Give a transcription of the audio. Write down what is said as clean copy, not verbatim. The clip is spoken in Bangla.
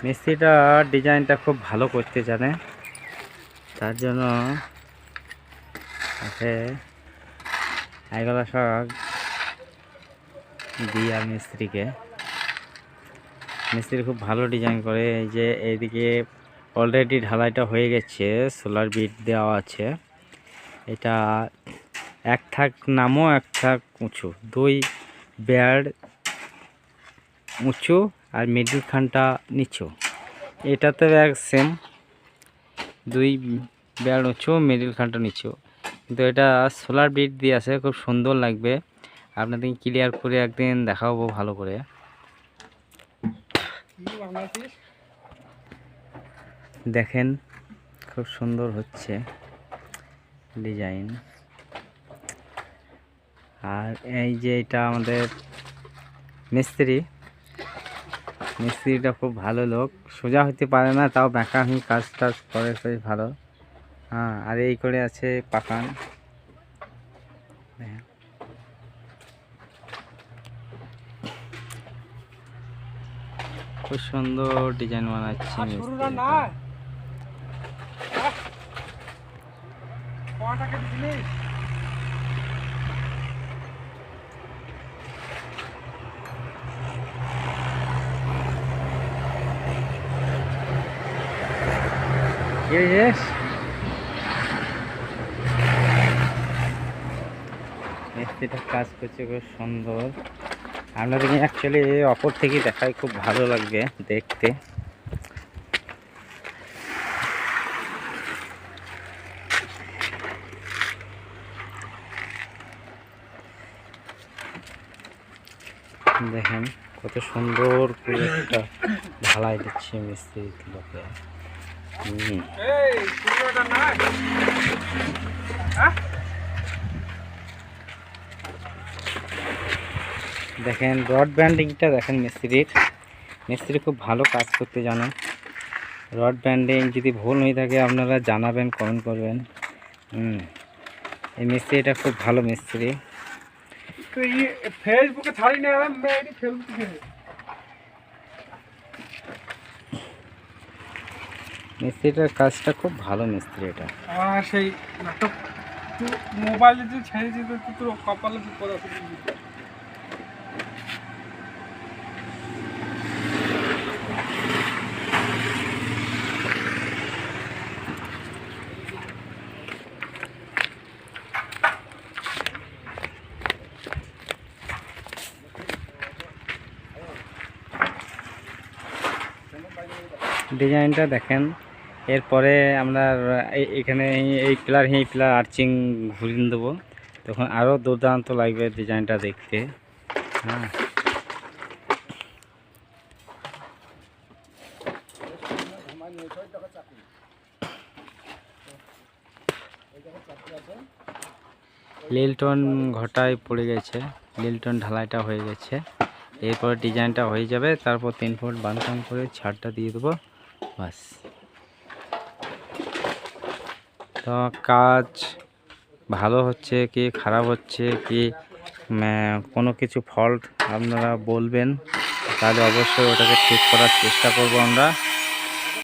মিস্ত্রিটা ডিজাইনটা খুব ভালো করতে জানে, তার জন্য এগুলো সব দিই আর মিস্ত্রিকে। মিস্ত্রি খুব ভালো ডিজাইন করে। এই যে এইদিকে অলরেডি ঢালাইটা হয়ে গেছে, সোলার বিট দেওয়া আছে। এটা এক থাক নামও এক থাক উঁচু, দুই বেড় উঁচু আর মিডল খানটা নিচু। এটাতে এক সেম, দুই বেড় উঁচু মিডল খানটা নিচু, কিন্তু এটা সোলার বিট দিয়ে আছে, খুব সুন্দর লাগবে। আপনাদের ক্লিয়ার করে একদিন দেখাবো ভালো করে। দেখেন খুব সুন্দর হচ্ছে ডিজাইন। আর এই যে এটা আমাদের মিস্ত্রিটা খুব ভালো লোক, সোজা হতে পারে না, তাও ব্যাঁকাহি কাজ টাজ করে বেশ ভালো। হ্যাঁ, আর এই করে আছে পাকান। খুব সুন্দর ডিজাইন বানাচ্ছে মিস্ত্রিটা কাজ করছে খুব সুন্দর। আপনাদেরকে অ্যাকচুয়ালি অপর থেকে দেখায়, খুব ভালো লাগবে দেখতে। দেখেন কত সুন্দর করে একটা ঢালাই দিচ্ছে মিস্ত্রি লোকে। দেখেন রড ব্যান্ডিংটা দেখেন, মিস্ত্রি খুব ভালো কাজ করতে জানে। রড ব্যান্ডিং যদি ভুল হয়ে থাকে আপনারা জানাবেন, কমেন্ট করবেন। এই মিস্ত্রিটা খুব ভালো মিস্ত্রি। ফেসবুকে ছাড়ি না, ফেসবুকে মিস্ত্রিটার কাজটা খুব ভালো মিস্ত্রি। এটা সেই নাটক মোবাইলে যে ছেড়ে দিতে তোর কপালে বিপদ আছে। ডিজাইনটা দেখেন। এরপরে আমরা এখানে এই পিলার আর্চিং ঘুরিয়ে দেবো, তখন আরও দুর্দান্ত লাগবে ডিজাইনটা দেখতে। হ্যাঁ, লিলটন ঘটায় পড়ে গেছে, লিলটন ঢালাইটা হয়ে গেছে। এরপর ডিজাইনটা হয়ে যাবে, তারপর 3 ফুট বাঁধকাম করে ছাড়টা দিয়ে দেবো, বাস। তো কাজ ভালো হচ্ছে কি খারাপ হচ্ছে কি, কোনো কিছু ফল্ট আপনারা বলবেন, তাহলে অবশ্যই ওটাকে ঠিক করার চেষ্টা করব আমরা।